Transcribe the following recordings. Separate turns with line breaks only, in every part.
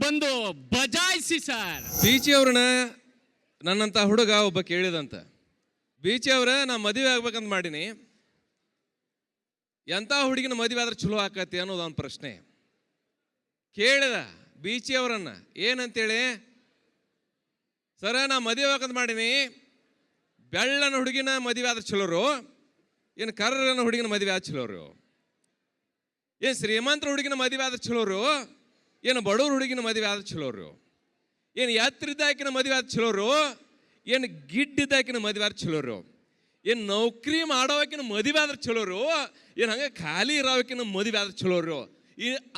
ಬಂದು ಬಜಾಯಿಸಿ ಸರ್.
ಬೀಚಿ ಅವ್ರನ್ನ ನನ್ನಂತ ಹುಡುಗ ಒಬ್ಬ ಕೇಳಿದಂತ, ಬೀಚಿ ಅವ್ರ ನಾ ಮದುವೆ ಆಗ್ಬೇಕಂತ ಮಾಡೀನಿ, ಎಂಥ ಹುಡುಗಿನ ಮದುವೆ ಆದ್ರೆ ಚಲೋ ಆಕತಿ ಅನ್ನೋದು ಒಂದು ಪ್ರಶ್ನೆ ಕೇಳಿದ ಬೀಚಿ ಅವರನ್ನ. ಏನಂತೇಳಿ, ಸರ ನಾ ಮದುವೆ ಆಗ್ಬೇಕಂತ ಮಾಡೀನಿ, ಬೆಳ್ಳನ ಹುಡುಗಿನ ಮದುವೆ ಆದ್ರೆ ಚಲೋರು, ಏನು ಕರ್ರನ ಹುಡುಗಿನ ಮದುವೆ ಆದ್ರೆ ಚಲೋರು, ಏನು ಶ್ರೀಮಂತರ ಹುಡುಗಿನ ಮದುವೆ ಆದ್ರೆ ಚಲೋರು, ಏನು ಬಡವ್ರ ಹುಡುಗಿನ ಮದುವೆ ಆದ್ರೆ ಚಲೋರು, ಏನು ಎತ್ತರಿದ್ದಾಕಿನ ಮದುವೆ ಆದ್ರೆ ಚಲೋರು, ಏನು ಗಿಡ್ಡಿದ್ದಾಕಿನ ಮದುವೆ ಆದ್ರೆ ಚಲೋರು, ಏನು ನೌಕರಿ ಮಾಡೋವಕಿನ ಮದುವೆ ಆದ್ರೆ ಚಲೋರು, ಏನು ಹಂಗೆ ಖಾಲಿ ಇರೋವಕಿನ ಮದುವೆ ಆದ್ರೆ ಚಲೋರು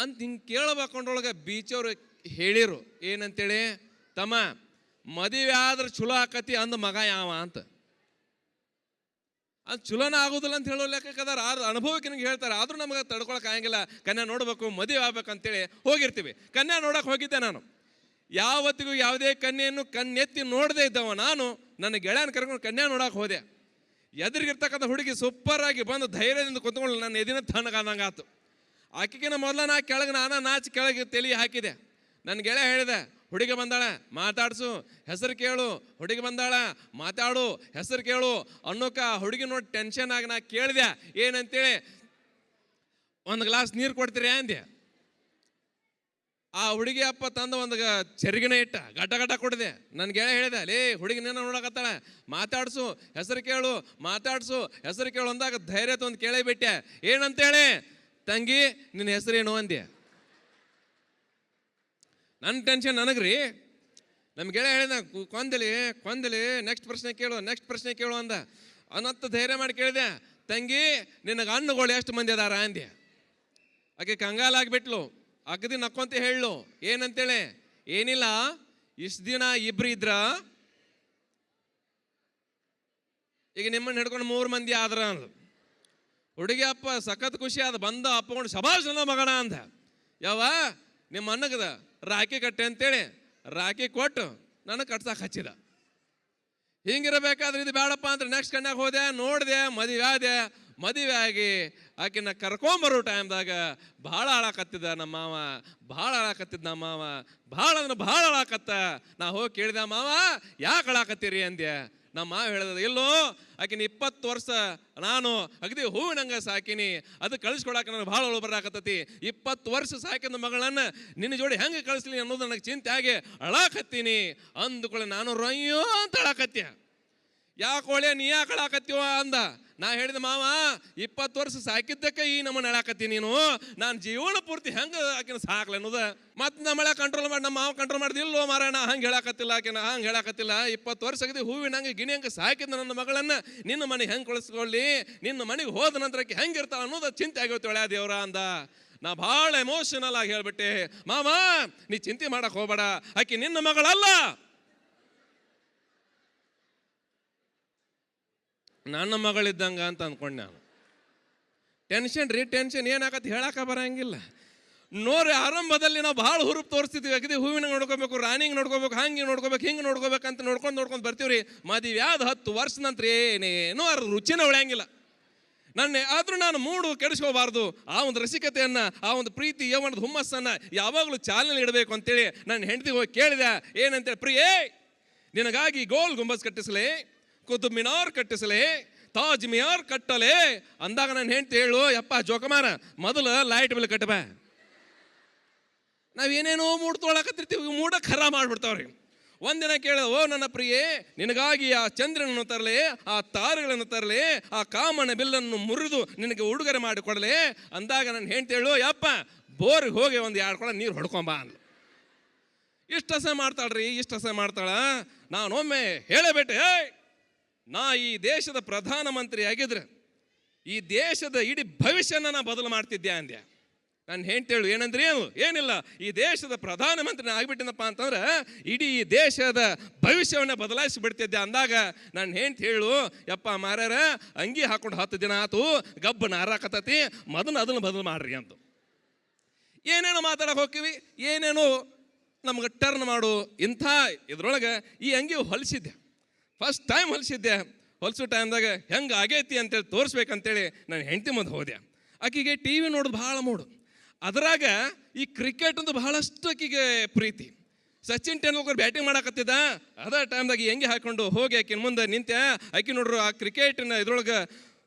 ಅಂತ ಹಿಂಗೆ ಕೇಳಬೇಕೊಂಡ್ರೊಳಗೆ ಬೀಚವ್ರು ಹೇಳಿರು ಏನಂತೇಳಿ, ತಮ್ಮ ಮದುವೆ ಆದ್ರೆ ಚಲೋ ಆಕತಿ ಅಂದ ಮಗ ಯಾವ ಅಂತ. ಅದು ಚಲೋನ ಆಗೋದಿಲ್ಲ ಅಂತ ಹೇಳೋ ಲೆಕ್ಕದಾರ, ಆದ್ರೆ ಅನುಭವಕ್ಕೆ ನಿಮ್ಗೆ ಹೇಳ್ತಾರೆ. ಆದರೂ ನಮಗೆ ತಡ್ಕೊಳಕ್ಕೆ ಆಗಂಗಿಲ್ಲ, ಕನ್ಯಾ ನೋಡ್ಬೇಕು ಮದುವೆ ಆಗ್ಬೇಕಂತೇಳಿ ಹೋಗಿರ್ತೀವಿ. ಕನ್ಯಾ ನೋಡಕ್ಕೆ ಹೋಗಿದ್ದೆ ನಾನು. ಯಾವತ್ತಿಗೂ ಯಾವುದೇ ಕನ್ಯೆಯನ್ನು ಕಣ್ಣೆತ್ತಿ ನೋಡದೇ ಇದ್ದವ ನಾನು ನನ್ನ ಗೆಳೆಯನ ಕರ್ಕೊಂಡು ಕನ್ಯಾ ನೋಡಕ್ಕೆ ಹೋದೆ. ಎದುರಿಗಿರ್ತಕ್ಕಂಥ ಹುಡುಗಿ ಸೂಪರಾಗಿ ಬಂದು ಧೈರ್ಯದಿಂದ ಕುತ್ಕೊಂಡು ನನ್ನ ಎದಿನ ತಣ್ಣಗಾದಂಗೆ ಆತು. ಆಕೆಗಿನ ಮೊದಲ ನಾ ಕೆಳಗೆ ನಾಚಿ ಕೆಳಗೆ ತಲೆ ಹಾಕಿದೆ. ನನ್ನ ಗೆಳೆಯ ಹೇಳಿದೆ, ಹುಡುಗಿ ಬಂದಾಳ ಮಾತಾಡ್ಸು, ಹೆಸರು ಕೇಳು, ಹುಡುಗಿ ಬಂದಾಳ ಮಾತಾಡು, ಹೆಸರು ಕೇಳು ಅನ್ನೋಕ ಹುಡುಗಿ ನೋಡಿ ಟೆನ್ಷನ್ ಆಗಿ ನಾ ಕೇಳಿದೆ ಏನಂತೇಳಿ, ಒಂದು ಗ್ಲಾಸ್ ನೀರು ಕೊಡ್ತೀರಿ ಅಂದೆ. ಆ ಹುಡುಗಿ ಅಪ್ಪ ತಂದ ಒಂದು ಚರಿಗಿನ ಇಟ್ಟ ಗಡ್ಡ ಕೊಡಿದೆ. ನನ್ನ ಗೆಳೆಯ ಹೇಳಿದೆ, ಲೇ ಹುಡುಗಿ ನೀನು ನೋಡಕತ್ತಾಳ ಮಾತಾಡ್ಸು, ಹೆಸರು ಕೇಳು, ಮಾತಾಡ್ಸು, ಹೆಸರು ಕೇಳು ಅಂದಾಗ ಧೈರ್ಯ ತಂದು ಕೇಳಿಬಿಟ್ಟೆ. ಏನಂತೇಳಿ, ತಂಗಿ ನಿನ್ನ ಹೆಸರೇನು ಅಂದೆ. ನನ್ನ ಟೆನ್ಷನ್ ನನಗ್ರಿ. ನಮ್ಮ ಗೆಳೆಯ ಹೇಳಿದ, ಕೊಂದಲಿ ನೆಕ್ಸ್ಟ್ ಪ್ರಶ್ನೆ ಕೇಳು ಅಂದ. ಅನ್ನತ್ತ ಧೈರ್ಯ ಮಾಡಿ ಕೇಳಿದೆ, ತಂಗಿ ನಿನಗೆ ಹಣ್ಣುಗಳು ಎಷ್ಟು ಮಂದಿ ಅದಾರ ಅಂದೆ. ಆಕೆ ಕಂಗಾಲಾಗ್ಬಿಟ್ಲು. ಅಗದಿ ನಕ್ಕೊಂತ ಹೇಳು ಏನಂತೇಳಿ, ಏನಿಲ್ಲ ಇಷ್ಟು ದಿನ ಇಬ್ರು ಇದ್ರ, ಈಗ ನಿಮ್ಮನ್ನು ಹಿಡ್ಕೊಂಡು 3 ಮಂದಿ ಆದ್ರ ಅಂದ್ಲು. ಹುಡುಗಿ ಅಪ್ಪ ಸಖತ್ ಖುಷಿ ಆದ, ಬಂದ ಅಪ್ಪಕೊಂಡು ಶಬಾಷ್ ನನ್ನ ಮಗಣ ಅಂದ. ಯಾವ ನಿಮ್ಮ ಅನ್ನಗದ ರಾಖಿ ಕಟ್ಟೆ ಅಂತೇಳಿ ರಾಖಿ ಕೊಟ್ಟು ನನಗೆ ಕಟ್ಸಕ್ಕೆ ಹಚ್ಚಿದ. ಹಿಂಗಿರಬೇಕಾದ್ರೆ ಇದು ಬೇಡಪ್ಪ ಅಂದ್ರೆ ನೆಕ್ಸ್ಟ್ ಕನ್ಯಾಗ ಹೋದೆ, ನೋಡಿದೆ, ಮದುವೆ ಆಗಿ ಆಕಿನ ಕರ್ಕೊಂಬರೋ ಟೈಮ್ದಾಗ ಭಾಳ ಅಳಾಕತ್ತಿದ್ದ ನಮ್ಮ ಮಾವ, ಭಾಳ ಅಂದ್ರೆ ಭಾಳ ಅಳಾಕತ್ತ. ನಾ ಹೋಗಿ ಕೇಳಿದೆ, ಮಾವ ಯಾಕೆ ಅಳಾಕತ್ತೀರಿ ಅಂದೆ. ನಮ್ಮ ಮಾವ ಹೇಳಿದ, ಇಲ್ಲೋ ಆಕಿನ 20 ವರ್ಷ ನಾನು ಅಗದಿ ಹೂವಿನಂಗ ಸಾಕಿನಿ, ಅದು ಕಳಿಸ್ಕೊಡಾಕ ನನಗೆ ಭಾಳ ಒಳು ಬರಾಕತ್ತತಿ. 20 ವರ್ಷ ಸಾಕಿದ ಮಗಳನ್ನ ನಿನ್ನ ಜೋಡಿ ಹೆಂಗೆ ಕಳಿಸ್ಲಿ ಅನ್ನೋದು ನನಗೆ ಚಿಂತೆ ಆಗಿ ಅಳಾಕತ್ತೀನಿ ಅಂದುಕೊಳ್ಳೆ ನಾನು ರೊಯ್ಯೋ ಅಂತ ಅಳಾಕತ್ಯ. ಯಾಕೋಳೆ ನೀ ಯಾಕೆ ಅಳಾಕತ್ತೀವ ಅಂದ. ನಾ ಹೇಳಿದೆ, ಮಾವ 20 ವರ್ಷ ಸಾಕಿದ್ದಕ್ಕೆ ಈ ನಮ್ಮನ್ನ ಅಳಾಕತ್ತಿ ನೀನು, ನಾನು ಜೀವನ ಪೂರ್ತಿ ಹೆಂಗೆ ಆಕಿನ ಸಾಕ್ಲ ಅನ್ನೋದು. ಮತ್ತು ನಮ್ಮಳೆ ಕಂಟ್ರೋಲ್ ಮಾಡಿ ನಮ್ಮ ಮಾವ ಕಂಟ್ರೋಲ್ ಮಾಡಿದಿಲ್ಲೋ ಮಾರಾಯಣ, ಹಂಗೆ ಹೇಳಾಕತ್ತಿಲ್ಲ ಆಕಿನ, ಹಂಗೆ ಹೇಳಾಕತ್ತಿಲ್ಲ. 20 ವರ್ಷ ಆಗಿದೆ ಹೂವಿನಂಗೆ ಗಿಣಿಯಂಗೆ ಸಾಕಿದ್ದ ನನ್ನ ಮಗಳನ್ನ ನಿನ್ನ ಮನೆಗೆ ಹೆಂಗೆ ಕಳಿಸ್ಕೊಳ್ಳಿ, ನಿನ್ನ ಮನೆಗೆ ಹೋದ ನಂತರಕ್ಕೆ ಹೆಂಗೆ ಇರ್ತಾಳ ಅನ್ನೋದು ಚಿಂತೆ ಆಗೋಯ್ತು ಒಳ್ಳೆ ದೇವ್ರ ಅಂದ. ನಾ ಭಾಳ ಎಮೋಷನಲ್ ಆಗಿ ಹೇಳ್ಬಿಟ್ಟೆ, ಮಾವ ನೀ ಚಿಂತೆ ಮಾಡಕ್ಕೆ ಹೋಗ್ಬೇಡ, ಆಕಿ ನಿನ್ನ ಮಗಳಲ್ಲ, ನನ್ನ ಮಗಳಿದ್ದಂಗ ಅಂತ ಅಂದ್ಕೊಂಡೆ ನಾನು. ಟೆನ್ಷನ್ ಏನಾಗತ್ತೆ ಹೇಳಕ್ಕೆ ಬರಂಗಿಲ್ಲ. ನೋಡ್ರಿ, ಆರಂಭದಲ್ಲಿ ನಾವು ಭಾಳ ಹುರುಪು ತೋರಿಸ್ತಿದ್ವಿ. ಅಗದಿ ಹೂವಿನ ನೋಡ್ಕೋಬೇಕು, ರಾಣಿಂಗ್ ನೋಡ್ಕೋಬೇಕು, ಹಂಗೆ ನೋಡ್ಕೋಬೇಕು, ಹಿಂಗೆ ನೋಡ್ಕೋಬೇಕಂತ ನೋಡ್ಕೊಂಡು ಬರ್ತೀವ್ರಿ. ಮದುವೆ ಆದ 10 ವರ್ಷ ನಂತರ ಏನೇನೋ ಅದ್ರ ರುಚಿನ ಉಳಿಯಂಗಿಲ್ಲ. ಆದರೂ ನಾನು ಮೂಡು ಕೆಡಿಸ್ಕೋಬಾರ್ದು. ಆ ಒಂದು ರಸಿಕತೆಯನ್ನು, ಆ ಒಂದು ಪ್ರೀತಿ ಯೌವನದ ಹುಮ್ಮಸ್ಸನ್ನು ಯಾವಾಗಲೂ ಚಾಲನೆ ಇಡಬೇಕು ಅಂತೇಳಿ ನನ್ನ ಹೆಂಡತಿಗೆ ಹೋಗಿ ಕೇಳಿದೆ. ಏನಂತೇಳಿ, ಪ್ರಿಯೇ ನಿನಗಾಗಿ ಗೋಲ್ ಗುಂಬಸ್ ಕಟ್ಟಿಸಲೇ, ಕುತುಬ್ ಮಿನಾರ್ ಕಟ್ಟಿಸಲೇ, ತಾಜ್ ಮಿನಾರ್ ಕಟ್ಟಲೆ ಅಂದಾಗ ನಾನು ಹೆಂಡ್ತಿ ಹೇಳು, ಯಪ್ಪ ಜೋಕಮಾರ ಮೊದಲು ಲೈಟ್ ಬಿಲ್ ಕಟ್ಟಬ. ನಾವೇನೇನೋ ಮೂಡ್ ತೊಗೊಳಕತ್ತಿರ್ತೀವಿ, ಮೂಡ ಖರ ಮಾಡಿಬಿಡ್ತಾವ್ರಿ. ಒಂದಿನ ಕೇಳ, ಓ ನನ್ನ ಪ್ರಿಯೆ ನಿನಗಾಗಿ ಆ ಚಂದ್ರನನ್ನು ತರಲೆ, ಆ ತಾರೆಗಳನ್ನು ತರಲೆ, ಆ ಕಾಮನ ಬಿಲ್ಲನ್ನು ಮುರಿದು ನಿನಗೆ ಉಡುಗೊರೆ ಮಾಡಿಕೊಡಲೆ ಅಂದಾಗ ನನ್ನ ಹೆಂಡ್ತಿ ಹೇಳು, ಯಪ್ಪ ಬೋರಿಗೆ ಹೋಗಿ ಒಂದು 2 ಕೊಡ ನೀರು ಹೊಡ್ಕೊಂಬ ಅಂದ್ಲು. ಇಷ್ಟಸ ಮಾಡ್ತಾಳ. ನಾನೊಮ್ಮೆ ಹೇಳಬೇಟೆ, ನಾ ಈ ದೇಶದ ಪ್ರಧಾನಮಂತ್ರಿ ಆಗಿದ್ರೆ ಈ ದೇಶದ ಇಡೀ ಭವಿಷ್ಯನ ನಾ ಬದಲು ಮಾಡ್ತಿದ್ದೆ ಅಂದೆ. ನಾನು ಹೆಂಡ್ತೇಳು ಏನಂದ್ರೆ ಏನಿಲ್ಲ, ಈ ದೇಶದ ಪ್ರಧಾನಮಂತ್ರಿ ಆಗಿಬಿಟ್ಟಿನಪ್ಪ ಅಂತಂದ್ರೆ ಇಡೀ ದೇಶದ ಭವಿಷ್ಯವನ್ನು ಬದಲಾಯಿಸಿ ಬಿಡ್ತಿದ್ದೆ ಅಂದಾಗ ನಾನು ಹೆಂಡ್ತಿ ಹೇಳು, ಯಪ್ಪ ಮಾರ್ಯಾರ ಅಂಗಿ ಹಾಕೊಂಡು 10 ದಿನ ಆತು, ಗಬ್ಬ ನಾರಾಕತ್ತತಿ, ಅದನ್ನು ಬದಲು ಮಾಡ್ರಿ ಅಂತ. ಏನೇನೋ ಮಾತಾಡಕ್ಕೆ ಹೋಗ್ತೀವಿ, ಏನೇನೋ ನಮ್ಗೆ ಟರ್ನ್ ಮಾಡು. ಇಂಥ ಇದ್ರೊಳಗೆ ಈ ಅಂಗಿ ಹೊಲಿಸಿದ್ದೆ, ಫಸ್ಟ್ ಟೈಮ್ ಹೊಲಿಸೋ ಟೈಮ್ದಾಗ ಹೆಂಗೆ ಆಗೈತಿ ಅಂತೇಳಿ ತೋರಿಸ್ಬೇಕಂತೇಳಿ ನಾನು ಹೆಂಡ್ತಿ ಮುಂದೆ ಹೋದೆ. ಆಕೆಗೆ ಟಿ ವಿ ನೋಡೋದು ಭಾಳ ಮೂಡು. ಅದರಾಗ ಈ ಕ್ರಿಕೆಟ್ ಒಂದು ಬಹಳಷ್ಟು ಆಕಿಗೆ ಪ್ರೀತಿ. ಸಚಿನ್ ತೆಂಡೂಲ್ಕರ್ ಬ್ಯಾಟಿಂಗ್ ಮಾಡಕತ್ತಿದ್ದ, ಅದೇ ಟೈಮ್ದಾಗ ಹೆಂಗೆ ಹಾಕೊಂಡು ಹೋಗಿ ಆಕಿನ ಮುಂದೆ ನಿಂತೆ. ಆಕಿ ನೋಡ್ರು ಆ ಕ್ರಿಕೆಟ್ನ ಇದ್ರೊಳಗೆ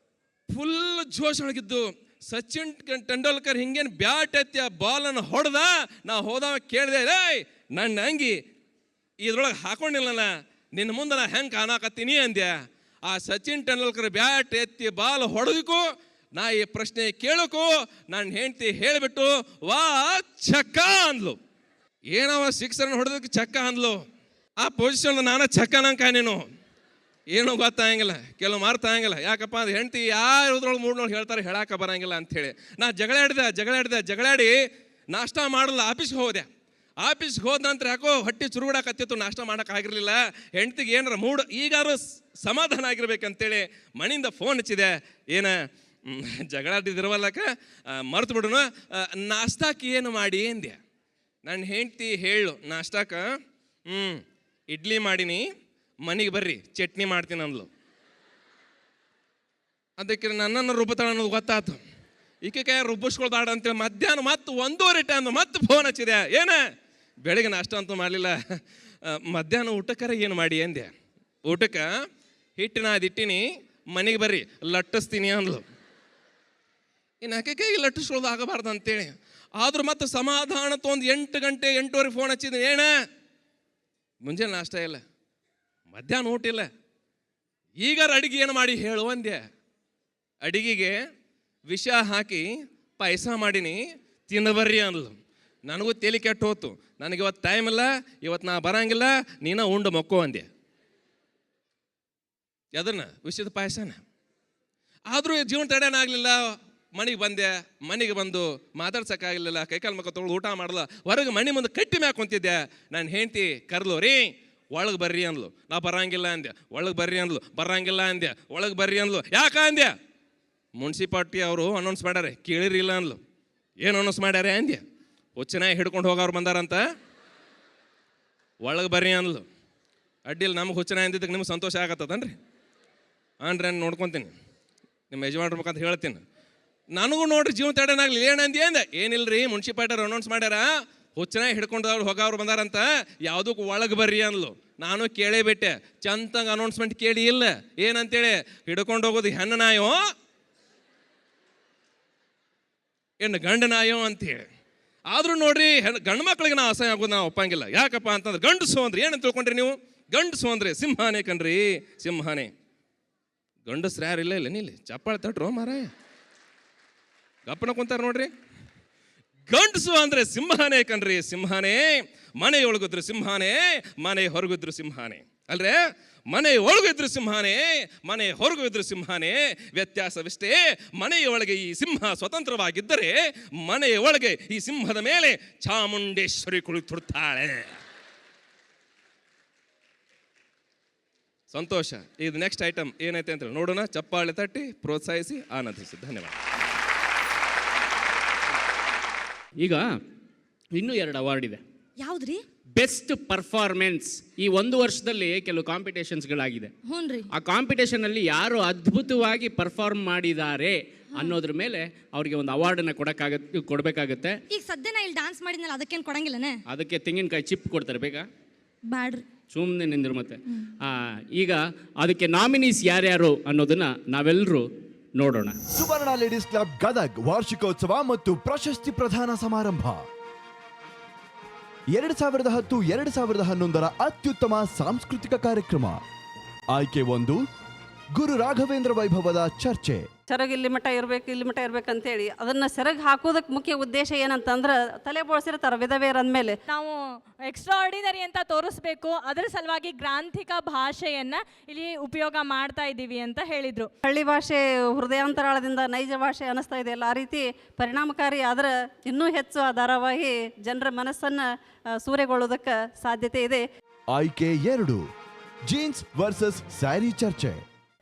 ಫುಲ್ ಜೋಶ್ ಒಳಗಿದ್ದು. ಸಚಿನ್ ತೆಂಡೂಲ್ಕರ್ ಹಿಂಗೇನು ಬ್ಯಾಟ್ ಎತ್ತಿ ಆ ಬಾಲನ್ನು ಹೊಡೆದ. ನಾ ಹೋದವ ಕೇಳಿದೆ, ರೇ ನನ್ನ ಅಂಗಿ ಇದ್ರೊಳಗೆ ಹಾಕೊಂಡಿಲ್ಲನ, ನಿನ್ನ ಮುಂದೆ ನಾ ಹೆಂಗೆ ಕಾಣಕತ್ತೀನಿ ಅಂದ್ಯ. ಆ ಸಚಿನ್ ತೆಂಡೂಲ್ಕರ್ ಬ್ಯಾಟ್ ಎತ್ತಿ ಬಾಲ್ ಹೊಡೆದಕ್ಕೂ ನಾ ಈ ಪ್ರಶ್ನೆ ಕೇಳೋಕು ನನ್ನ ಹೆಂಡತಿ ಹೇಳಿಬಿಟ್ಟು ವಾ ಚಕ್ಕ ಅಂದ್ಲು. ಏನವ 6 ರನ್ ಹೊಡೆದಕ್ಕೆ ಚಕ್ಕ ಅಂದ್ಲು. ಆ ಪೊಸಿಷನ್ ನಾನು ಚಕ್ಕನಂಕ ನೀನು ಏನೂ ಗೊತ್ತಾಗಂಗಿಲ್ಲ, ಕೆಲವು ಮಾರ್ತಾಗಂಗಿಲ್ಲ. ಯಾಕಪ್ಪ ಅದು ಹೆಂಡತಿ ಯಾರದ್ರೊಳಗೆ ಮೂಡ್ ನೋಡಿ ಹೇಳ್ತಾರೆ, ಹೇಳಕ್ಕೆ ಬರಂಗಿಲ್ಲ ಅಂಥೇಳಿ ನಾ ಜಗಳಾಡಿ ನಾಷ್ಟ ಮಾಡಲ್ಲ. ಆಫೀಸ್ಗೆ ಹೋದೆ. ಆಫೀಸ್ಗೆ ಹೋದ ನಂತರ ಯಾಕೋ ಹೊಟ್ಟೆ ಚುರುಗುಡಾಕತ್ತಿತ್ತು, ನಾಷ್ಟ ಮಾಡೋಕ್ಕಾಗಿರಲಿಲ್ಲ. ಹೆಂಡ್ತಿಗೆ ಏನಾರ ಮೂಡ್ ಈಗಾರು ಸಮಾಧಾನ ಆಗಿರ್ಬೇಕಂತೇಳಿ ಮನೆಯಿಂದ ಫೋನ್ ಹಚ್ಚಿದೆ. ಜಗಳಾಡಿದಿರವಲ್ಲಕ ಮರ್ತು ಬಿಡೋಣ, ನಾಷ್ಟಾಕ್ಕೆ ಏನು ಮಾಡಿ ಅಂದೆ. ನನ್ನ ಹೆಂಡ್ತಿ ಹೇಳು, ನಾಷ್ಟಾಕ ಇಡ್ಲಿ ಮಾಡೀನಿ, ಮನೆಗೆ ಬರ್ರಿ ಚಟ್ನಿ ಮಾಡ್ತೀನಿ ಅಂದ್ಲು. ಅದಕ್ಕೆ ನನ್ನನ್ನು ರುಬ್ಬತಾಳ ಅನ್ನೋದು ಗೊತ್ತಾಯ್ತು. ಈಕೆ ಕೈ ರುಬ್ಬಿಸ್ಕೊಳ್ದಾಡ ಅಂತೇಳಿ ಮಧ್ಯಾಹ್ನ ಮತ್ತೆ 1:30 ಟೈಮ್ ಮತ್ತೆ ಫೋನ್ ಹಚ್ಚಿದೆ. ಬೆಳಿಗ್ಗೆ ನಾಷ್ಟ ಅಂತೂ ಮಾಡಲಿಲ್ಲ, ಮಧ್ಯಾಹ್ನ ಊಟಕ್ಕಾರ ಏನು ಮಾಡಿ ಅಂದೆ. ಊಟಕ್ಕೆ ಹಿಟ್ಟಿನ ಅದಿಟ್ಟಿನಿ, ಮನೆಗೆ ಬರ್ರಿ ಲಟ್ಟಿಸ್ತೀನಿ ಅಂದ್ಲು. ಇನ್ನು ಆಕೆ ಕೈಗೆ ಲಟ್ಟಿಸ್ಕೊಳ್ಳೋದು ಆಗಬಾರ್ದು ಅಂತೇಳಿ ಆದರೂ ಮತ್ತೆ ಸಮಾಧಾನ ತೊಂದು 8 ಗಂಟೆ 8:30 ಫೋನ್ ಹಚ್ಚಿದ್ದೀನಿ. ಮುಂಜಾನೆ ನಾಷ್ಟ ಇಲ್ಲ, ಮಧ್ಯಾಹ್ನ ಊಟ ಇಲ್ಲ, ಈಗಾರ ಅಡುಗೆ ಏನು ಮಾಡಿ ಹೇಳು ಅಂದೆ. ಅಡಿಗೆಗೆ ವಿಷ ಹಾಕಿ ಪಾಯಸ ಮಾಡೀನಿ, ತಿನ್ನಬರ್ರಿ ಅಂದ್ಲು. ನನಗೂ ತಲೆ ಕೆಟ್ಟು ಹೋತು. ನನಗೆ ಇವತ್ತು ಟೈಮ್ ಇಲ್ಲ, ಇವತ್ತು ನಾ ಬರಂಗಿಲ್ಲ, ನೀನ ಉಂಡು ಮಕ್ಕೋ ಅಂದೆ. ಅದನ್ನ ವಿಷದ ಪಾಯಸನ. ಆದರೂ ಜೀವನ ತಡೆಯನಾಗಲಿಲ್ಲ. ಮನೆಗೆ ಬಂದು ಮಾತಾಡ್ಸೋಕ್ಕಾಗಲಿಲ್ಲ. ಕೈಕಾಲು ಮಕ್ಕ ತೊಗೊಳು ಊಟ ಮಾಡಲ್ಲ. ಹೊರಗೆ ಮನೆ ಮುಂದೆ ಕಟ್ಟಿ ಮ್ಯಾಕ್ ಕುಂತಿದ್ದೆ. ನಾನು ಹೆಂಡ್ತಿ ಕರ್ಲು, ರೀ ಒಳಗೆ ಬರ್ರಿ ಅಂದ್ಲು. ನಾ ಬರಂಗಿಲ್ಲ ಅಂದೆ. ಒಳಗೆ ಬರ್ರಿ ಅಂದ್ಲು. ಬರಂಗಿಲ್ಲ ಅಂದೆ. ಒಳಗೆ ಬರ್ರಿ ಅಂದ್ಲು. ಯಾಕ ಅಂದೆ. ಮುನ್ಸಿಪಾಲ್ಟಿ ಅವರು ಅನೌನ್ಸ್ ಮಾಡ್ಯಾರೆ, ಕೇಳಿರಿಲ್ಲ ಅಂದ್ಲು. ಏನು ಅನೌನ್ಸ್ ಮಾಡ್ಯಾರೆ ಅಂದೆ. ಹುಚ್ಚನಾಗಿ ಹಿಡ್ಕೊಂಡು ಹೋಗೋರು ಬಂದಾರಂತ. ಒಳಗೆ ಬರ್ರಿ ಅಂದ್ಲು. ಅಡ್ಡಿಲ್ಲ, ನಮಗೆ ಹುಚ್ಚನಾಗಿ ಅಂದಿದ್ದಕ್ಕೆ ನಿಮ್ಗೆ ಸಂತೋಷ ಆಗತ್ತದನ್ರಿ ಅನ್ರಿ. ನಾನು ನೋಡ್ಕೊತೀನಿ, ನಿಮ್ಮ ಯಜಮಾನ್ರ ಮುಖಾಂತರ ಹೇಳ್ತೀನಿ. ನನಗೂ ನೋಡ್ರಿ ಜೀವನ ತಡೆನಾಗ್ಲಿ ಏನಂದಿ ಅಂದೆ. ಏನಿಲ್ರಿ, ಮುನ್ಸಿಪಾಲ್ಟಿ ಅನೌನ್ಸ್ ಮಾಡ್ಯಾರ, ಹುಚ್ಚನಾಗಿ ಹಿಡ್ಕೊಂಡವ್ರು ಹೋಗೋರು ಬಂದಾರಂತ, ಯಾವುದಕ್ಕೂ ಒಳಗೆ ಬರ್ರಿ ಅಂದ್ಲು. ನಾನು ಕೇಳೇ ಬಿಟ್ಟೆ, ಚಂದಂಗೆ ಅನೌನ್ಸ್ಮೆಂಟ್ ಕೇಳಿ ಇಲ್ಲ ಏನಂತೇಳಿ. ಹಿಡ್ಕೊಂಡು ಹೋಗೋದು ಹೆಣ್ಣು ನಾಯೋ ಏನು ಗಂಡ ನಾಯೋ ಅಂತೇಳಿ. ಆದರೂ ನೋಡ್ರಿ, ಗಂಡು ಮಕ್ಳಿಗೆ ನಾವು ಅಸಹ್ಯ ಆಗೋದು ನಾವು ಒಪ್ಪಂಗಿಲ್ಲ. ಯಾಕಪ್ಪ ಅಂತಂದ್ರೆ ಗಂಡಸು ಅಂದ್ರೆ ಏನಂತ ತಿಳ್ಕೊಂಡ್ರಿ ನೀವು? ಗಂಡಸು ಅಂದ್ರೆ ಸಿಂಹಾನೇ ಕಣ್ರಿ, ಸಿಂಹಾನೇ. ಗಂಡಸ್ರು ಯಾರು ಇಲ್ಲ ನೀಲಿ ಚಪ್ಪಾಳೆ ತಟ್ರು ಮಾರಾಯ, ಗಪ್ಪನ ಕುಂತಾರ ನೋಡ್ರಿ. ಗಂಡಸು ಅಂದ್ರೆ ಸಿಂಹಾನೇ ಕಣ್ರಿ, ಸಿಂಹಾನೇ. ಮನೆಯೊಳಗಿದ್ರು ಸಿಂಹಾನೇ, ಮನೆ ಹೊರಗಿದ್ರು ಸಿಂಹಾನೇ ಅಲ್ರೇ. ಮನೆ ಒಳಗಿದ್ರು ಸಿಂಹಾನೇ, ಮನೆ ಹೊರಗು ಇದ್ರು ಸಿಂಹಾನೇ. ವ್ಯತ್ಯಾಸವಿಷ್ಟೇ, ಮನೆಯೊಳಗೆ ಈ ಸಿಂಹ ಸ್ವತಂತ್ರವಾಗಿದ್ದರೆ ಮನೆಯ ಒಳಗೆ ಈ ಸಿಂಹದ ಮೇಲೆ ಚಾಮುಂಡೇಶ್ವರಿ ಕುಳಿತುರ್ತಾಳೆ. ಸಂತೋಷ. ಇದು ನೆಕ್ಸ್ಟ್ ಐಟಮ್ ಏನೈತೆ ಅಂತ ನೋಡೋಣ. ಚಪ್ಪಾಳೆ ತಟ್ಟಿ ಪ್ರೋತ್ಸಾಹಿಸಿ ಆನಂದಿಸಿ. ಧನ್ಯವಾದ.
ಈಗ ಇನ್ನೂ 2 ಅವಾರ್ಡ್ ಇದೆ.
ಯಾವ್ದ್ರಿ?
Best performance. ಈ 1 ವರ್ಷದಲ್ಲಿ ಕೆಲವು ಕಾಂಪಿಟೇಷನ್ಸ್ಗಳಾಗಿದೆ.
ಹ್ಞೂನ್ರಿ.
ಆ ಕಾಂಪಿಟೇಷನಲ್ಲಿ ಯಾರು ಅದ್ಭುತವಾಗಿ ಪರ್ಫಾರ್ಮ್ ಮಾಡಿದ್ದಾರೆ ಅನ್ನೋದ್ರ ಮೇಲೆ ಅವ್ರಿಗೆ ಒಂದು ಅವಾರ್ಡನ್ನು ಕೊಡಬೇಕಾಗುತ್ತೆ.
ಈಗ ಸದ್ಯ ನಾ ಇಲ್ಲಿ ಡಾನ್ಸ್ ಮಾಡಿದ್ನಲ್ಲ, ಅದಕ್ಕೇನು ಕೊಡಂಗಿಲ್ಲನೇ?
ಅದಕ್ಕೆ ತೆಂಗಿನಕಾಯಿ ಚಿಪ್ ಕೊಡ್ತಾರೆ. ಬೇಕಾ?
ಬ್ಯಾಡ್ರಿ,
ಸುಮ್ಮನೆ ನಿಂದ್ರು. ಮತ್ತೆ ಈಗ ಅದಕ್ಕೆ ನಾಮಿನೀಸ್ ಯಾರ್ಯಾರು ಅನ್ನೋದನ್ನ ನಾವೆಲ್ಲರೂ ನೋಡೋಣ.
ಸುವರ್ಣ ಲೇಡೀಸ್ ಕ್ಲಬ್ ಗದಗ್ ವಾರ್ಷಿಕೋತ್ಸವ ಮತ್ತು ಪ್ರಶಸ್ತಿ ಪ್ರದಾನ ಸಮಾರಂಭ 2010-2011 ಅತ್ಯುತ್ತಮ ಸಾಂಸ್ಕೃತಿಕ ಕಾರ್ಯಕ್ರಮ. ಆಯ್ಕೆ 1, ಗುರು ರಾಘವೇಂದ್ರ ವೈಭವದ ಚರ್ಚೆ.
ಸೆರಗ್ ಇಲ್ಲಿ ಮಟ್ಟ ಇರ್ಬೇಕಂತೇಳಿ ಅದನ್ನ ಸೆರಗ್ ಹಾಕೋದಕ್ಕೆ ಮುಖ್ಯ ಉದ್ದೇಶ ಏನಂತಂದ್ರೆ ತಲೆ ಬೋಳ್ಸಿರ್ತಾರ ವಿಧವೇರ್ ಅಂದಮೇಲೆ
ನಾವು ಎಕ್ಸ್ಟ್ರಾ ಆರ್ಡಿನರಿ ಅಂತ ತೋರಿಸ್ಬೇಕು, ಅದರ ಸಲುವಾಗಿ ಗ್ರಾಂಥಿಕ ಭಾಷೆಯನ್ನ ಇಲ್ಲಿ ಉಪಯೋಗ ಮಾಡ್ತಾ ಇದ್ದೀವಿ ಅಂತ ಹೇಳಿದ್ರು.
ಹಳ್ಳಿ ಭಾಷೆ ಹೃದಯಾಂತರಾಳದಿಂದ ನೈಜ ಭಾಷೆ ಅನಿಸ್ತಾ ಇದೆಯಲ್ಲ, ಆ ರೀತಿ ಪರಿಣಾಮಕಾರಿ ಆದ್ರೆ ಇನ್ನೂ ಹೆಚ್ಚು ಆ ಧಾರಾವಾಹಿ ಜನರ ಮನಸ್ಸನ್ನ ಸೂರೆಗೊಳ್ಳೋದಕ್ಕೆ ಸಾಧ್ಯತೆ ಇದೆ.
ಆಯ್ಕೆ 2, ಜೀನ್ಸ್ ವರ್ಸಸ್ ಸ್ಯಾರಿ ಚರ್ಚೆ.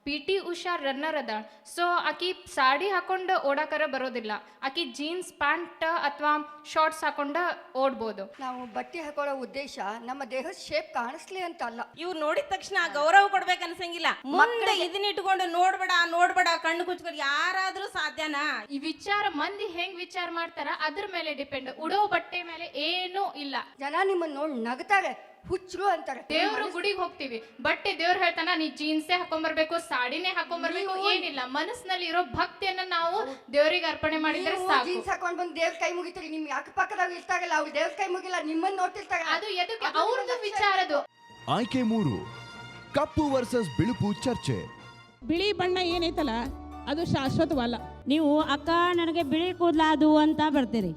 PT ಉಷಾ ರನ್ನರ್ ಅದಾಳ. ಸೊ ಆಕಿ ಸಾಡಿ ಹಾಕೊಂಡು ಓಡಾಕರ ಬರೋದಿಲ್ಲ, ಆಕಿ ಜೀನ್ಸ್ ಪ್ಯಾಂಟ್ ಅಥವಾ ಶಾರ್ಟ್ಸ್ ಹಾಕೊಂಡ ಓಡ್ಬೋದು.
ನಾವು ಬಟ್ಟೆ ಹಾಕೊಳ್ಳೋ ಉದ್ದೇಶ ನಮ್ಮ ದೇಹದ ಶೇಪ್ ಕಾಣಿಸ್ಲಿ ಅಂತ ಅಲ್ಲ.
ಇವ್ರು ನೋಡಿದ ತಕ್ಷಣ ಗೌರವ ಕೊಡ್ಬೇಕು ಅನ್ಸಂಗಿಲ್ಲ. ಮುಂದೆ ಇದನ್ನ ಇಟ್ಕೊಂಡು ನೋಡ್ಬೇಡ ಕಣ್ಣು ಕುಚ್ಕೊಂಡು ಯಾರಾದ್ರೂ ಸಾಧ್ಯನಾ?
ಈ ವಿಚಾರ ಮಂದಿ ಹೆಂಗ್ ವಿಚಾರ ಮಾಡ್ತಾರ ಅದ್ರ ಮೇಲೆ ಡಿಪೆಂಡ್. ಉಡೋ ಬಟ್ಟೆ ಮೇಲೆ ಏನೂ ಇಲ್ಲ.
ಜನ ನಿಮ್ಮನ್ನ ನೋಡಿ ನಗ್ತಾರೆ, ಹುಚ್ಚರು ಅಂತಾರೆ.
ದೇವ್ರ ಗುಡಿಗೆ ಹೋಗ್ತೀವಿ, ಬಟ್ಟೆ ದೇವ್ರು ಹೇಳ್ತಾನ ನೀ ಜೀನ್ಸೇ ಹಾಕೊಂಡ್ಬರ್ಬೇಕು, ಸಾಡಿನೇ ಹಾಕೊಂಡ್ಬರ್ಬೇಕು, ಏನಿಲ್ಲ. ಮನಸ್ಸಿನಲ್ಲಿ ಇರೋ ಭಕ್ತಿಯನ್ನ ನಾವು ದೇವ್ರಿಗೆ ಅರ್ಪಣೆ ಮಾಡಿದ್ರೆ ಸಾಕು.
ಜೀನ್ಸ್ ಹಾಕೊಂಡ್ ಬಂದು ದೇವ್ರ ಕೈ ಮುಗಿತೀರಿ, ನಿಮ್ ಅಕ್ಕಪಕ್ಕದಾಗ ಇರ್ತಾರಲ್ಲ ಅವ್ರು ದೇವ್ರ ಕೈ ಮುಗಿಲ್ಲ, ನಿಮ್ಮನ್ನ ನೋಡ್ತಿರ್ತಾರೆ.
ಅದು ಎದಕ್ಕೆ ಅವ್ರದ್ದು ವಿಚಾರದು.
ಆಯ್ಕೆ 3 ಕಪ್ಪು ವರ್ಸಸ್ ಬಿಳುಪು ಚರ್ಚೆ.
ಬಿಳಿ ಬಣ್ಣ ಏನೈತಲ್ಲ ಅದು ಶಾಶ್ವತವಲ್ಲ.
ನೀವು ಅಕ್ಕ ನನಗೆ ಬಿಳಿ ಕೂದಲ ಅದು ಅಂತ ಬರ್ತೀರಿ,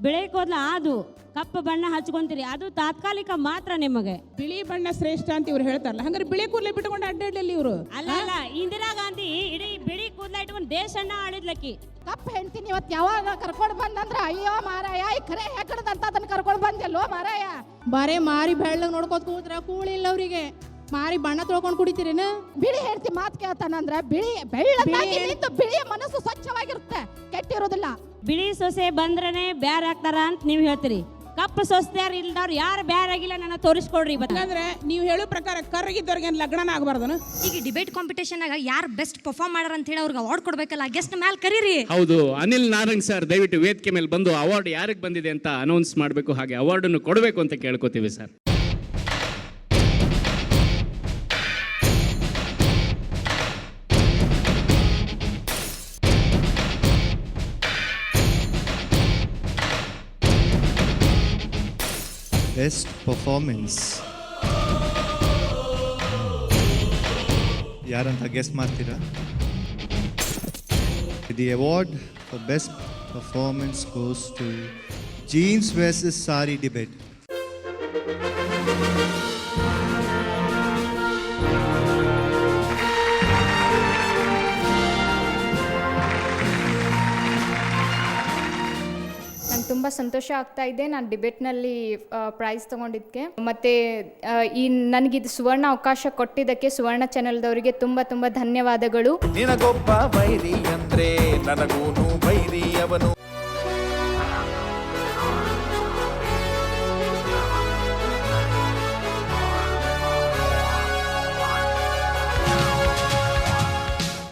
ಬಿಳಿ ಕೂದಲ ಅದು ಕಪ್ಪು ಬಣ್ಣ ಹಚ್ಕೊಂತೀರಿ, ಅದು ತಾತ್ಕಾಲಿಕ ಮಾತ್ರ ನಿಮಗೆ.
ಬಿಳಿ ಬಣ್ಣ ಶ್ರೇಷ್ಠ ಅಂತ ಇವ್ರು ಹೇಳ್ತಾರಲ್ಲ, ಹಂಗಾರೆ ಬಿಳಿ ಕೂದಲೇ ಬಿಟ್ಕೊಂಡು ಅಡ್ಡಾಡ್ಲಿ ಇವರು.
ಅಲ್ಲ ಇಂದಿರಾ ಗಾಂಧಿ ಇಡೀ ಬಿಳಿ ಕೂದಲ ಇಟ್ಕೊಂಡು ದೇಶನ್ನ ಆಳಿದ್ಲಕ್ಕಿ.
ಕಪ್ಪು ಹೆಂಡ್ತೀನಿ ಇವತ್ತು ಯಾವಾಗ ಕರ್ಕೊಂಡು ಬಂದಂದ್ರ ಅಯ್ಯೋ ಮಾರಾಯ ಈ ಕರೆ ಹೆಕ್ಕಡದಂತ ಅದನ್ನ ಕರ್ಕೊಂಡು ಬಂದೆಲ್ಲೋ ಮಾರಾಯ. ಬಾರೇ ಮಾರಿ ಬೆಳ್ಳಗ್ ನೋಡ್ಕೋತ ಕೂತ್ರ ಕೂಳಿಲ್ಲ ಅವ್ರಿಗೆ. ಮಾರಿ ಬಣ್ಣ ತೊಳ್ಕೊಂಡು ಕುಡಿತೀರೇನ? ಬಿಳಿ ಹೆಂಡ್ತಿ ಮಾತು ಕೇಳ್ತಾನಂದ್ರ ಬಿಳಿ ಬಿಳಿಯ ಮನಸ್ಸು ಸ್ವಚ್ಛವಾಗಿರುತ್ತೆ, ಕೆಟ್ಟಿರೋದಿಲ್ಲ.
ಬಿಳಿ ಸೊಸೆ ಬಂದ್ರನೆ ಬ್ಯಾರ್ ಆಗ್ತಾರ ಅಂತ ನೀವು ಹೇಳ್ತೀರಿ. ಕಪ್ಪು ಸೊಸೆಯಾರು ಇಲ್ದವ್ರು ಯಾರು ಬ್ಯಾರ್ ಆಗಿಲ್ಲ ನನ್ನ ತೋರಿಸ್ಕೊಡ್ರಿ.
ಯಾಕಂದ್ರೆ ನೀವು ಹೇಳೋ ಪ್ರಕಾರ ಕರ್ಗಿದ್ದವ್ರಿಗೆ ಲಗ್ನ ಆಗಬಾರ್ದನ.
ಈಗ ಡಿಬೇಟ್ ಕಾಂಪಿಟೇಷನ್ ಆಗ ಯಾರು ಬೆಸ್ಟ್ ಪರ್ಫಾರ್ಮ್ ಮಾಡ್ಯಾರ ಅಂತ ಹೇಳಿ ಅವ್ರಿಗೆ ಅವಾರ್ಡ್ ಕೊಡ್ಬೇಕಲ್ಲ, ಗೆಸ್ಟ್ ಮ್ಯಾಲ್ ಕರೀರಿ.
ಹೌದು, ಅನಿಲ್ ನಾರಂಗ್ ಸರ್ ದಯವಿಟ್ಟು ವೇದಿಕೆ ಮೇಲೆ ಬಂದು ಅವಾರ್ಡ್ ಯಾರಿಗೆ ಬಂದಿದೆ ಅಂತ ಅನೌನ್ಸ್ ಮಾಡಬೇಕು, ಹಾಗೆ ಅವಾರ್ಡನ್ನು ಕೊಡಬೇಕು ಅಂತ ಕೇಳ್ಕೊತೀವಿ ಸರ್.
Best performance ಯಾರಂತ ಗೆಸ್ ಮಾಡ್ತೀರಾ? The award for best performance goes to jeans versus sari debate.
ತುಂಬ ಸಂತೋಷ ಆಗ್ತಾ ಇದೆ ನಾನು ಡಿಬೇಟ್ನಲ್ಲಿ ಪ್ರೈಸ್ ತೊಗೊಂಡಿದ್ದಕ್ಕೆ. ಮತ್ತು ಈ ನನಗಿದು ಸುವರ್ಣ ಅವಕಾಶ ಕೊಟ್ಟಿದ್ದಕ್ಕೆ ಸುವರ್ಣ ಚಾನೆಲ್ದವರಿಗೆ ತುಂಬ ತುಂಬ ಧನ್ಯವಾದಗಳು.
ನಿನಗೊಬ್ಬ ಬೈರಿ ಅಂದ್ರೆ ನನಗೂನು ಬೈರಿ ಅವನು.